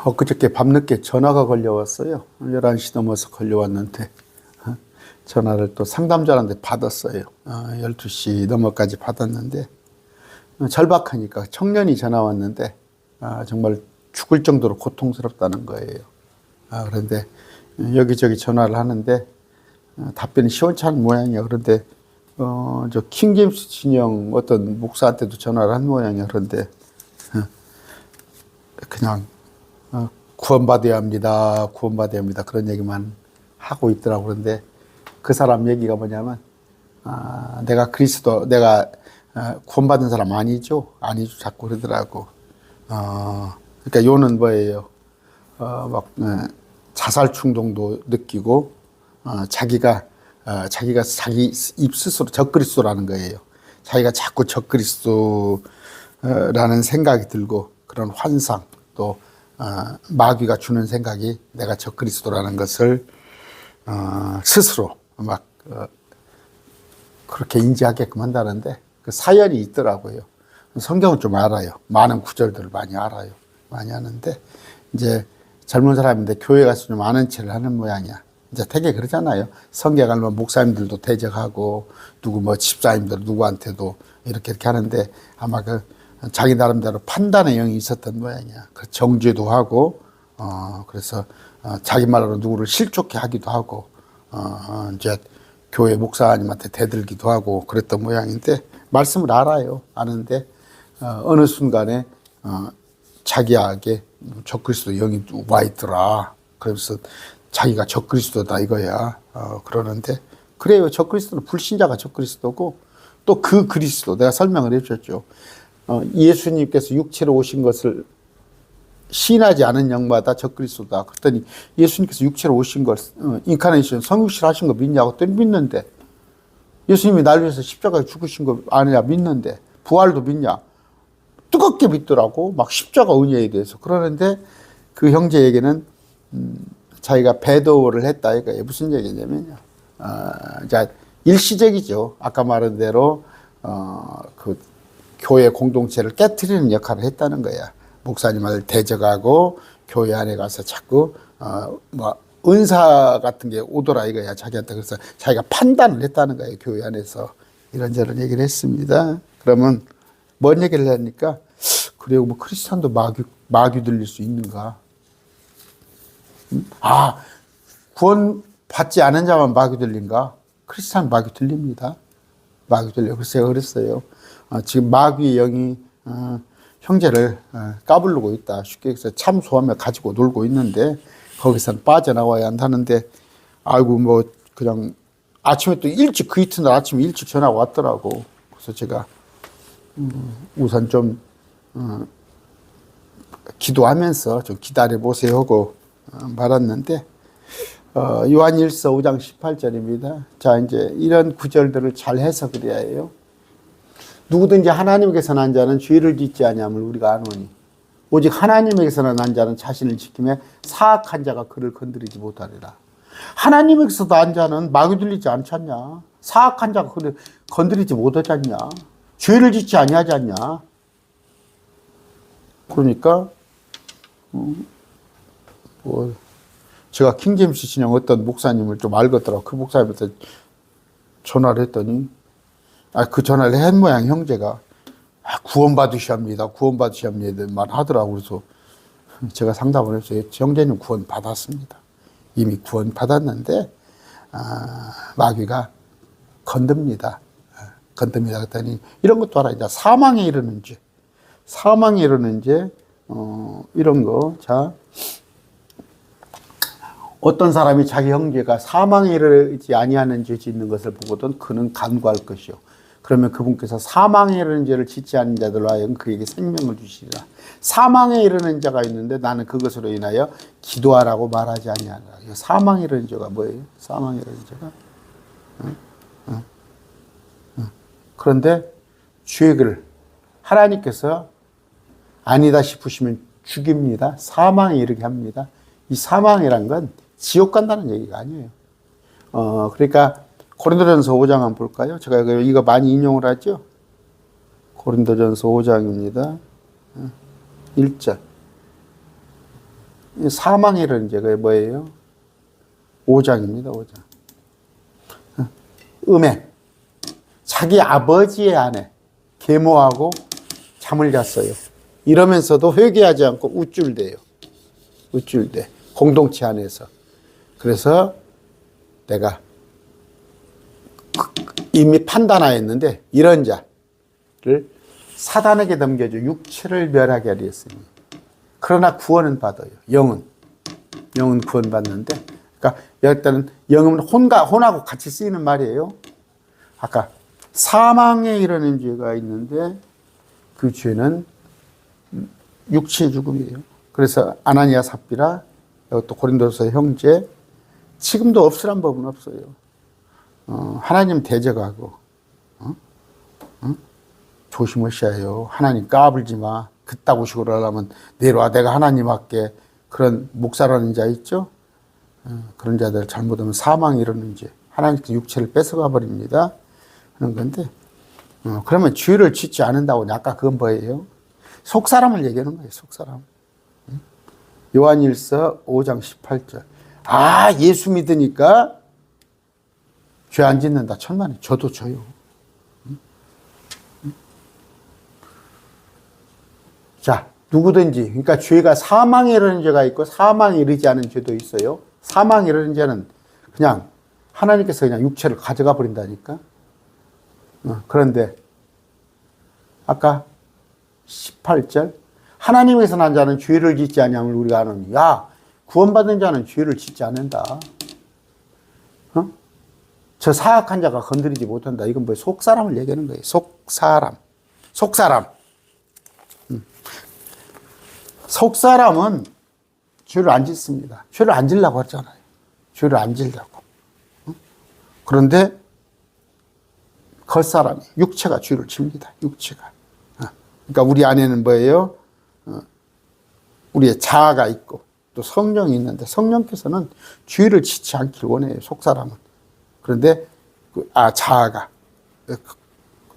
엊그저께 밤늦게 전화가 걸려왔어요. 11시 넘어서 걸려왔는데 전화를 또 상담자한테 받았어요. 12시 넘어까지 받았는데 절박하니까 청년이 전화 왔는데 정말 죽을 정도로 고통스럽다는 거예요. 그런데 여기저기 전화를 하는데 답변이 시원찮은 모양이야. 그런데 저 킹제임스 진영 어떤 목사한테도 전화를 한 모양이야. 그런데 그냥 구원받아야 합니다. 구원받아야 합니다. 그런 얘기만 하고 있더라고. 그런데 그 사람 얘기가 뭐냐면 내가 구원받은 사람 아니죠? 아니죠. 자꾸 그러더라고. 그러니까 요는 뭐예요? 자살 충동도 느끼고 자기가 자기 입 스스로 적그리스도라는 거예요. 자기가 자꾸 적그리스도라는 생각이 들고 그런 환상 또 마귀가 주는 생각이 내가 적그리스도라는 것을 스스로 그렇게 인지하게끔 한다는데 그 사연이 있더라고요. 성경은 좀 알아요. 많은 구절들을 많이 알아요. 많이 하는데 이제 젊은 사람인데 교회 가서 좀 아는 체를 하는 모양이야. 이제 되게 그러잖아요. 성경 가면 목사님들도 대적하고 누구 집사님들 누구한테도 이렇게 하는데 아마 자기 나름대로 판단의 영이 있었던 모양이야. 그 정죄도 하고 그래서 자기 말로 누구를 실족해 하기도 하고 이제 교회 목사님한테 대들기도 하고 그랬던 모양인데 말씀을 알아요. 아는데 어느 순간에 자기에게 적그리스도 영이 와 있더라. 그래서 자기가 적그리스도다 이거야. 그러는데 그래요. 적그리스도는 불신자가 적그리스도고 또 그 그리스도 내가 설명을 해줬죠. 예수님께서 육체로 오신 것을 시인하지 않은 영마다 적그리스도다. 그랬더니 예수님께서 육체로 오신 걸 인카네이션 성육실 하신 거 믿냐고 또 믿는데 예수님이 날 위해서 십자가에 죽으신 거 아니야 믿는데 부활도 믿냐 뜨겁게 믿더라고. 막 십자가 은혜에 대해서 그러는데 그 형제에게는 자기가 배도를 했다 이거예요. 무슨 얘기냐면요. 자 일시적이죠. 아까 말한 대로 그 교회 공동체를 깨트리는 역할을 했다는 거야. 목사님을 대적하고 교회 안에 가서 자꾸 은사 같은 게 오더라 이거야. 자기한테. 그래서 자기가 판단을 했다는 거예요. 교회 안에서 이런저런 얘기를 했습니다. 그러면 뭔 얘기를 하니까 그리고 크리스찬도 마귀 들릴 수 있는가? 구원 받지 않은 자만 마귀 들린가? 크리스찬 마귀 들립니다. 마귀 들려요. 그래서 제가 그랬어요. 지금 마귀의 영이 형제를 까부르고 있다. 쉽게 해서 참소하며 가지고 놀고 있는데 거기선 빠져나와야 한다는데 아이고 그냥 아침에 또 일찍 그 이튿날 아침에 일찍 전화가 왔더라고. 그래서 제가 우선 좀 기도하면서 좀 기다려 보세요 하고 말았는데 요한일서 5장 18절입니다. 자 이제 이런 구절들을 잘 해석을 해야 해요. 누구든지 하나님께서 난 자는 죄를 짓지 아니함을 우리가 아노니 오직 하나님에게서 난 자는 자신을 지키며 사악한 자가 그를 건드리지 못하리라. 하나님에게서 난 자는 마귀 들리지 않잖냐. 사악한 자가 그를 건드리지 못하지 않냐. 죄를 짓지 아니하지 않냐. 그러니까 제가 킹제임스 진영 어떤 목사님을 좀 알겠더라고. 그 목사님한테 전화를 했더니 그 전화를 한 모양 형제가 구원받으셔야 합니다. 구원받으셔야 합니다. 말 하더라고. 그래서 제가 상담을 했어요. 형제는 구원 받았습니다. 이미 구원 받았는데 마귀가 건듭니다. 건듭니다. 그랬더니 이런 것도 알아. 이제 사망에 이르는 죄. 사망에 이르는 죄 이런 거. 자 어떤 사람이 자기 형제가 사망에 이르지 아니하는 죄 짓는 것을 보거든 그는 간구할 것이요. 그러면 그분께서 사망에 이르는 죄를 짓지 않는 자들로 하여금 그에게 생명을 주시리라. 사망에 이르는 자가 있는데 나는 그것으로 인하여 기도하라고 말하지 아니하라. 사망에 이르는 죄가 뭐예요? 사망에 이르는 죄가? 그런데 죄를 하나님께서 아니다 싶으시면 죽입니다. 사망에 이르게 합니다. 이 사망이란 건 지옥 간다는 얘기가 아니에요. 그러니까 고린도전서 5장 한번 볼까요? 제가 이거 많이 인용을 하죠. 고린도전서 5장입니다. 1절. 이 사망이라는 죄가 뭐예요? 5장입니다. 5장. 음행. 자기 아버지의 아내 계모하고 잠을 잤어요. 이러면서도 회개하지 않고 우쭐대요. 우쭐대. 공동체 안에서. 그래서 내가 이미 판단하였는데 이런 자를 사단에게 넘겨줘 육체를 멸하게 하려 했으니 그러나 구원은 받아요. 영은 구원받는데, 그러니까 여기는 영은 혼하고 같이 쓰이는 말이에요. 아까 사망에 이르는 죄가 있는데 그 죄는 육체의 죽음이에요. 그래서 아나니아 삽비라, 또 고린도서 형제, 지금도 없으란 법은 없어요. 하나님 대적하고 조심하셔야 해요. 하나님 까불지 마. 그따구 식으로 하려면 내려와 내가 하나님 할게. 그런 목사라는 자 있죠. 그런 자들 잘못하면 사망이 이르는 죄, 하나님께서 육체를 뺏어가 버립니다 하는 건데, 그러면 죄를 짓지 않는다고. 아까 그건 뭐예요? 속사람을 얘기하는 거예요. 속사람. 요한일서 5장 18절. 아, 예수 믿으니까 죄 안 짓는다. 천만에. 저도 져요. 자, 누구든지, 그러니까 죄가 사망에 이르는 죄가 있고 사망에 이르지 않은 죄도 있어요. 사망에 이르는 죄는 그냥 하나님께서 그냥 육체를 가져가 버린다니까. 그런데 아까 18절, 하나님에서 난 자는 죄를 짓지 아니함을 우리가 아노니. 야, 구원받은 자는 죄를 짓지 않는다. 저 사악한 자가 건드리지 못한다. 이건 뭐 속사람을 얘기하는 거예요. 속사람. 속사람은 죄를 안 짓습니다. 죄를 안 지려고 했잖아요. 죄를 안 지려고. 그런데 겉사람이, 육체가 죄를 집니다. 육체가. 그러니까 우리 안에는 뭐예요? 우리의 자아가 있고 또 성령이 있는데, 성령께서는 죄를 짓지 않길 원해요. 속사람은. 그런데 자아가,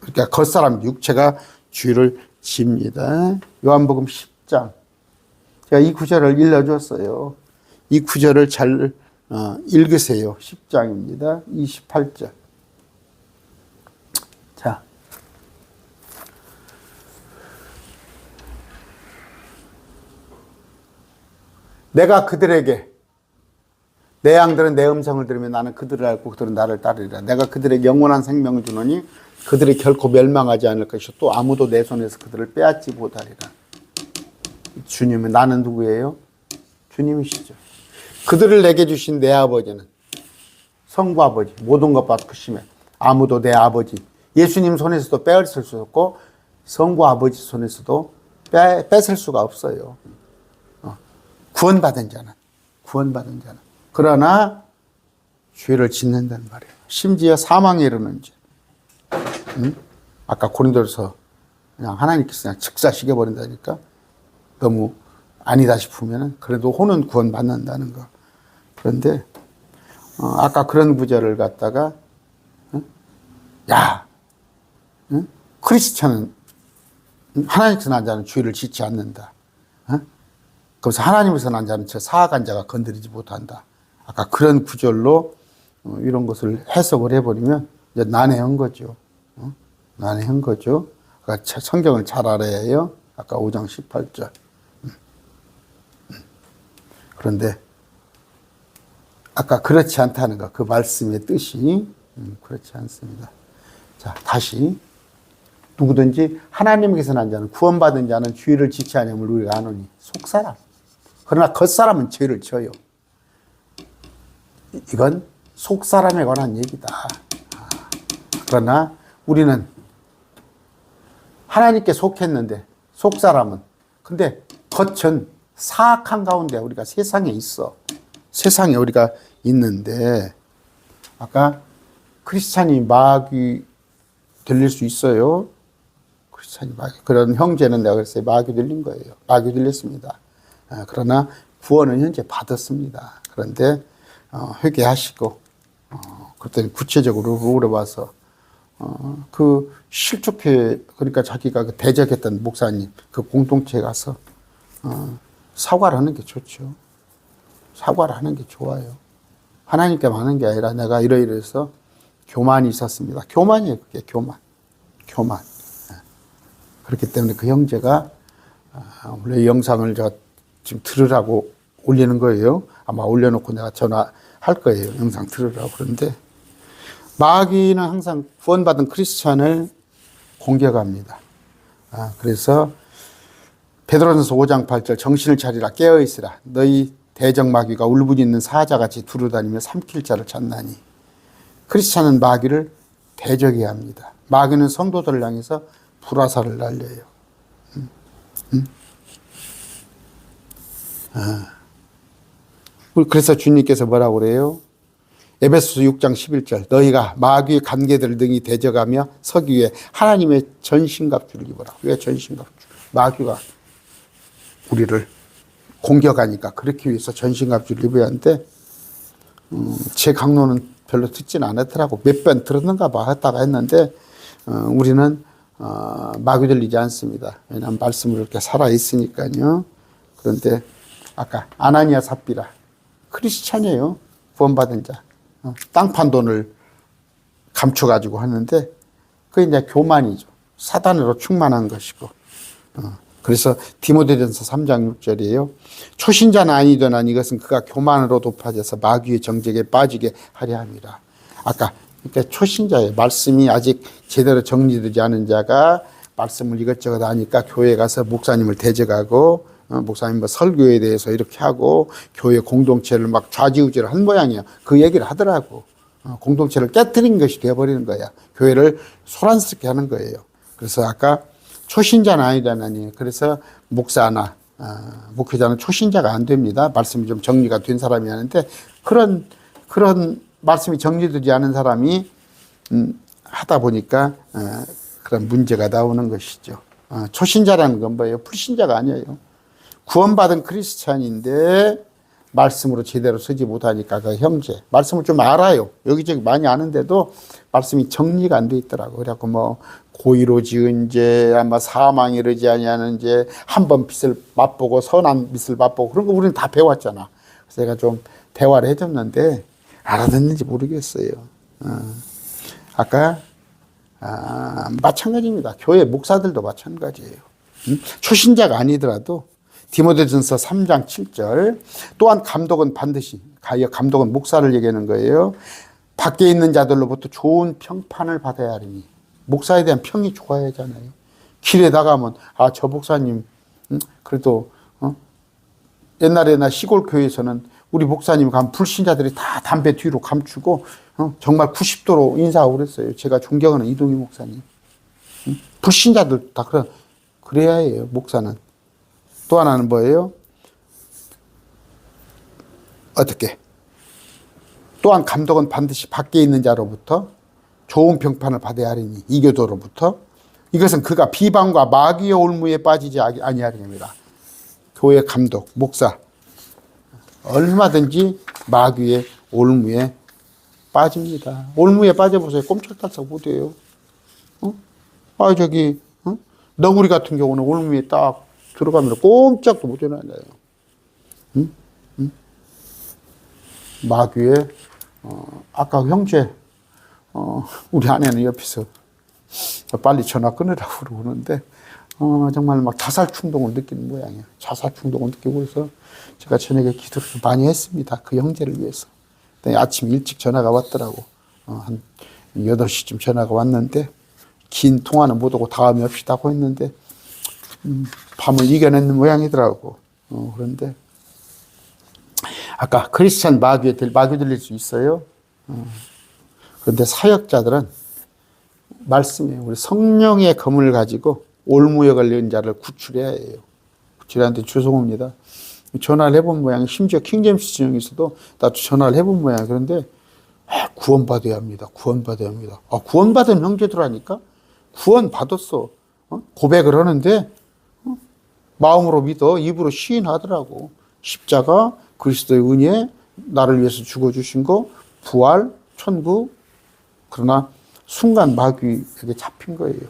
그러니까 겉사람, 육체가 죄를 집니다. 요한복음 10장. 제가 이 구절을 일러줬어요. 이 구절을 잘 읽으세요. 10장입니다. 28절. 자, 내가 그들에게, 내 양들은 내 음성을 들으면 나는 그들을 알고 그들은 나를 따르리라. 내가 그들에게 영원한 생명을 주노니 그들이 결코 멸망하지 않을 것이요 또 아무도 내 손에서 그들을 빼앗지 못하리라. 주님은, 나는 누구예요? 주님이시죠. 그들을 내게 주신 내 아버지는 성부 아버지, 모든 것보다 크시면 아무도 내 아버지, 예수님 손에서도 빼앗을 수 없고 성부 아버지 손에서도 뺏을 수가 없어요. 구원받은 자는. 그러나 죄를 짓는다는 말이에요. 심지어 사망에 이르는 죄. 아까 고린도서 그냥 하나님께서 그냥 즉사시켜버린다니까. 너무 아니다 싶으면 그래도 혼은 구원받는다는 거. 그런데 아까 그런 구절을 갖다가 야, 크리스찬은 하나님께서 난 자는 죄를 짓지 않는다. 그래서 하나님께서 난 자는 저 사악한 자가 건드리지 못한다. 아까 그런 구절로 이런 것을 해석을 해버리면 이제 난해한 거죠. 난해한 거죠. 그러니까 성경을 잘 알아야 해요. 아까 5장 18절. 그런데 아까 그렇지 않다는 것, 그 말씀의 뜻이 그렇지 않습니다. 자, 다시. 누구든지 하나님께서 난 자는, 구원받은 자는 죄를 짓지 아니함을 우리가 아노니. 속사람. 그러나 겉사람은 죄를 져요. 이건 속사람에 관한 얘기다. 그러나 우리는 하나님께 속했는데, 속사람은, 근데 겉은 사악한 가운데 우리가 세상에 있어. 세상에 우리가 있는데, 아까 크리스찬이 마귀 들릴 수 있어요. 크리스찬이 마귀. 그런 형제는 내가 그랬어요. 마귀 들린 거예요. 마귀 들렸습니다. 그러나 구원은 현재 받았습니다. 그런데 회개하시고, 그랬더니 구체적으로 물어봐서 그 실족회, 그러니까 자기가 그 대적했던 목사님 그 공동체에 가서 사과를 하는 게 좋죠. 사과를 하는 게 좋아요. 하나님께 하는 게 아니라 내가 이러이러해서 교만이 있었습니다. 교만이에요. 그게 교만. 교만. 그렇기 때문에 그 형제가 원래 이 영상을 제가 지금 들으라고 올리는 거예요. 아마 올려놓고 내가 전화할 거예요. 영상 들으라고. 그런데 마귀는 항상 구원받은 크리스찬을 공격합니다. 그래서 베드로전서 5장 8절 정신을 차리라 깨어있으라 너희 대적 마귀가 울부짖는 사자같이 두루다니며 삼킬 자를 찾나니. 크리스찬은 마귀를 대적해야 합니다. 마귀는 성도들을 향해서 불화살을 날려요. 그래서 주님께서 뭐라고 그래요? 에베소서 6장 11절 너희가 마귀의 관계들을 능히 대적하며 서기 위해 하나님의 전신갑주를 입어라. 왜 전신갑주? 마귀가 우리를 공격하니까 그렇기 위해서 전신갑주를 입어야 하는데 제 강론은 별로 듣지는 않았더라고. 몇 번 들었는가 봐 했다가 했는데 우리는 마귀 들리지 않습니다. 왜냐하면 말씀을 이렇게 살아있으니까요. 그런데 아까 아나니아 삽비라 크리스찬이에요. 구원받은 자. 땅판 돈을 감춰가지고 하는데 그게 이제 교만이죠. 사단으로 충만한 것이고. 그래서 디모데전서 3장 6절이에요. 초신자는 아니더나 이것은 그가 교만으로 높아져서 마귀의 정직에 빠지게 하려 함이라. 아까 그러니까 초신자예요. 말씀이 아직 제대로 정리되지 않은 자가 말씀을 이것저것 하니까 교회 가서 목사님을 대적하고 목사님 뭐 설교에 대해서 이렇게 하고 교회 공동체를 막 좌지우지를 한 모양이에요. 그 얘기를 하더라고. 공동체를 깨뜨린 것이 되어버리는 거야. 교회를 소란스럽게 하는 거예요. 그래서 아까 초신자는 아니다니. 그래서 목사나 목회자는 초신자가 안 됩니다. 말씀이 좀 정리가 된 사람이 하는데 그런 말씀이 정리되지 않은 사람이 하다 보니까 그런 문제가 나오는 것이죠. 초신자라는 건 뭐예요? 불신자가 아니에요. 구원받은 크리스찬인데 말씀으로 제대로 쓰지 못하니까 그 형제 말씀을 좀 알아요. 여기저기 많이 아는데도 말씀이 정리가 안 돼 있더라고. 그래갖고 뭐 고의로 지은 죄 아마 사망에 이르지 아니하는 죄 한 번 빚을 맛보고 선한 빚을 맛보고 그런 거 우리는 다 배웠잖아. 그래서 제가 좀 대화를 해줬는데 알아듣는지 모르겠어요. 아까 마찬가지입니다. 교회 목사들도 마찬가지예요. 초신자가 아니더라도 디모데전서 3장 7절 또한 감독은 반드시 감독은 목사를 얘기하는 거예요. 밖에 있는 자들로부터 좋은 평판을 받아야 하리니. 목사에 대한 평이 좋아야 하잖아요. 길에 나가면 저 목사님 그래도 옛날에 나 시골 교회에서는 우리 목사님 가면 불신자들이 다 담배 뒤로 감추고 정말 90도로 인사하고 그랬어요. 제가 존경하는 이동희 목사님. 불신자들 다 그래야 해요. 목사는. 또 하나는 뭐예요? 어떻게? 또한 감독은 반드시 밖에 있는 자로부터 좋은 평판을 받아야 하리니 이교도로부터 이것은 그가 비방과 마귀의 올무에 빠지지 아니하리입니다. 교회 감독, 목사 얼마든지 마귀의 올무에 빠집니다. 올무에 빠져보세요. 꼼짝달싹 못해요. 너구리 같은 경우는 올무에 딱 들어가면 꼼짝도 못 일어나요. 마귀의 아까 형제 우리 아내는 옆에서 빨리 전화 끊으라고 그러는데 정말 막 자살 충동을 느끼는 모양이에요. 자살 충동을 느끼고 그래서 제가 저녁에 기도를 많이 했습니다. 그 형제를 위해서. 아침 일찍 전화가 왔더라고. 한 8시쯤 전화가 왔는데 긴 통화는 못하고 다음에 합시다 하고 했는데 밤을 이겨내는 모양이더라고. 그런데 아까 크리스찬 마귀 들릴 수 있어요. 그런데 사역자들은 말씀이에요. 우리 성령의 검을 가지고 올무에 걸린 자를 구출해야 해요. 구출하는데 죄송합니다. 전화를 해본 모양, 심지어 킹제임스 진영에서도 나도 전화를 해본 모양. 그런데 구원받아야 합니다. 구원받아야 합니다. 구원받은 형제들하니까 구원받았어. 고백을 하는데 마음으로 믿어 입으로 시인하더라고. 십자가 그리스도의 은혜 나를 위해서 죽어주신 거 부활 천국. 그러나 순간 마귀에게 잡힌 거예요.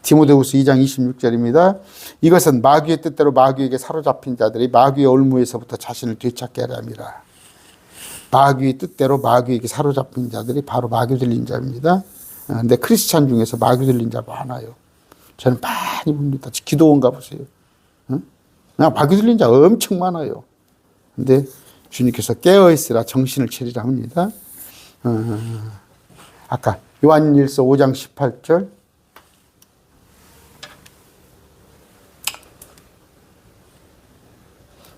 디모데후서 2장 26절입니다. 이것은 마귀의 뜻대로 마귀에게 사로잡힌 자들이 마귀의 올무에서부터 자신을 되찾게 하려 함이라. 마귀의 뜻대로 마귀에게 사로잡힌 자들이 바로 마귀 들린 자입니다. 근데 크리스찬 중에서 마귀 들린 자 많아요. 저는 많이 봅니다. 기도원 가보세요. 그냥 마귀 들린 자 엄청 많아요. 근데 주님께서 깨어있으라 정신을 차리라 합니다. 아까 요한일서 5장 18절.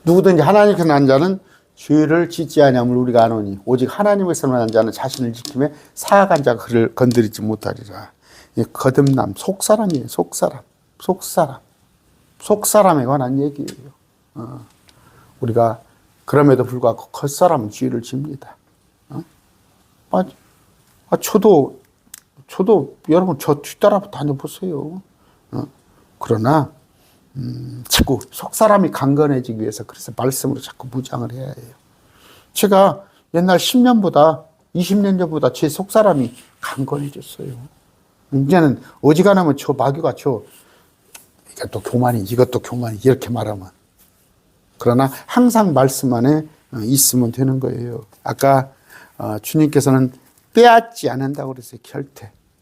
누구든지 하나님께서 난 자는 죄를 짓지 아니함을 우리가 아노니 오직 하나님께서 난 자는 자신을 지킴에 사악한 자가 그를 건드리지 못하리라. 거듭남, 속사람이에요. 속사람에 관한 얘기예요. 우리가 그럼에도 불구하고 겉사람은 죄를 집니다. 저도 여러분 저 뒤따라 다녀보세요. 그러나 자꾸 속사람이 강건해지기 위해서 그래서 말씀으로 자꾸 무장을 해야 해요. 제가 옛날 10년보다 20년 전보다 제 속사람이 강건해졌어요. 이제는 어지간하면 저 마귀가 이것도 교만이 이렇게 말하면. 그러나 항상 말씀 안에 있으면 되는 거예요. 아까 주님께서는 빼앗지 않는다고 그랬어요.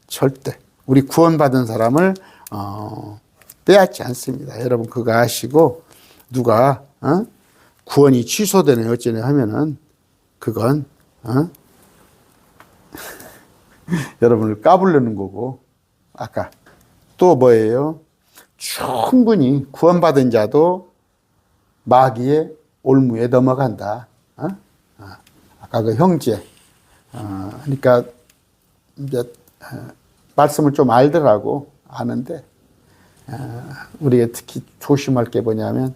절대. 우리 구원받은 사람을 빼앗지 않습니다. 여러분 그거 아시고 누가 구원이 취소되네 어쩌네 하면은 그건 여러분을 까불려는 거고. 아까 또 뭐예요? 충분히 구원받은 자도 마귀의 올무에 넘어간다. 아까 그 형제. 그러니까 이제 말씀을 좀 알더라고. 아는데 우리가 특히 조심할 게 뭐냐면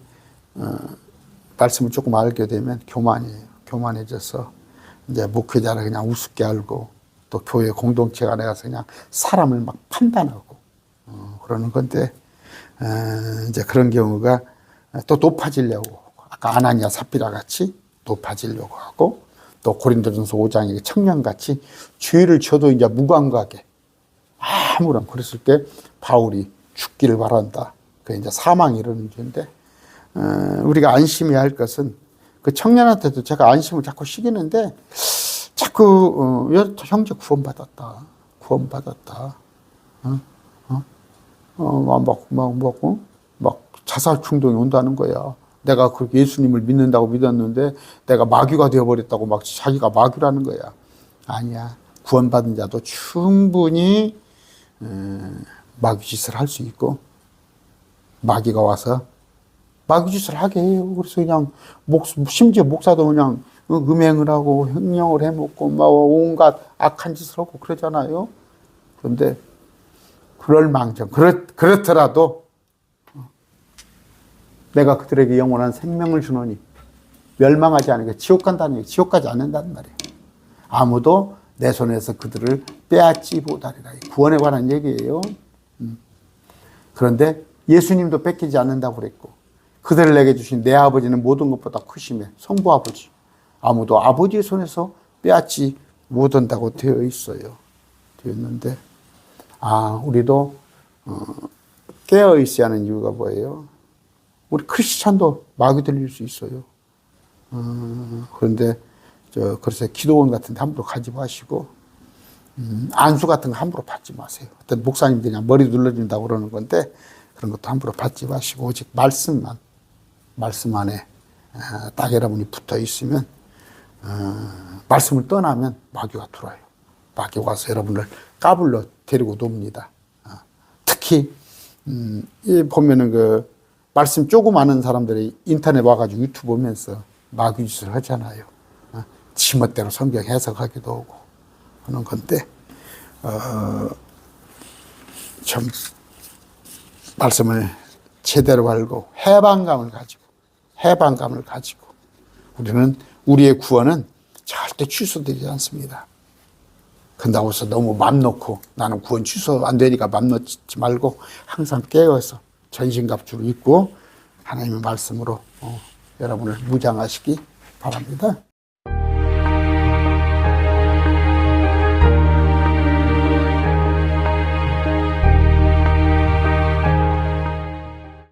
말씀을 조금 알게 되면 교만해져서 이제 목회자를 그냥 우습게 알고 또 교회 공동체 안에 가서 그냥 사람을 막 판단하고 그러는 건데 이제 그런 경우가 또 높아지려고 아까 아나니아 삽비라 같이 높아지려고 하고 또 고린도전서 5장의 청년같이 죄를 져도 이제 무감각에 아무런 그랬을 때 바울이 죽기를 바란다. 그 이제 사망이 이러는 죄인데 우리가 안심해야 할 것은 그 청년한테도 제가 안심을 자꾸 시키는데 자꾸 형제 구원받았다. 막 자살 충동이 온다는 거야. 내가 그렇게 예수님을 믿는다고 믿었는데 내가 마귀가 되어버렸다고 막 자기가 마귀라는 거야. 아니야. 구원받은 자도 충분히 마귀짓을 할 수 있고 마귀가 와서 마귀짓을 하게 해요. 그래서 그냥 심지어 목사도 그냥 음행을 하고 횡령을 해먹고 막 온갖 악한 짓을 하고 그러잖아요. 그런데 그럴망정 그렇더라도 내가 그들에게 영원한 생명을 주노니 멸망하지 않으니까 지옥 간다는 얘기, 지옥 가지 않는다는 말이에요. 아무도 내 손에서 그들을 빼앗지 못하리라. 구원에 관한 얘기예요. 그런데 예수님도 뺏기지 않는다고 그랬고 그들을 내게 주신 내 아버지는 모든 것보다 크심에 성부 아버지 아무도 아버지의 손에서 빼앗지 못한다고 되어 있어요. 되었는데 우리도 깨어 있어야 하는 이유가 뭐예요? 우리 크리스찬도 마귀 들릴 수 있어요. 그런데 그래서 기도원 같은 데 함부로 가지 마시고 안수 같은 거 함부로 받지 마세요. 어떤 목사님들이 그냥 머리 눌러준다고 그러는 건데 그런 것도 함부로 받지 마시고 오직 말씀 안에 딱 여러분이 붙어 있으면 말씀을 떠나면 마귀가 들어와요. 마귀가 와서 여러분을 까불러 데리고 놉니다. 특히 보면은 그 말씀 조금 아는 사람들이 인터넷 와가지고 유튜브 보면서 마귀 짓을 하잖아요. 지멋대로 성경 해석하기도 하고 하는 건데 좀 말씀을 제대로 알고 해방감을 가지고 우리는 우리의 구원은 절대 취소되지 않습니다. 그런다고 해서 너무 맘 놓고 나는 구원 취소 안 되니까 맘 놓지 말고 항상 깨어서 전신갑주를 입고 하나님의 말씀으로 여러분을 무장하시기 바랍니다.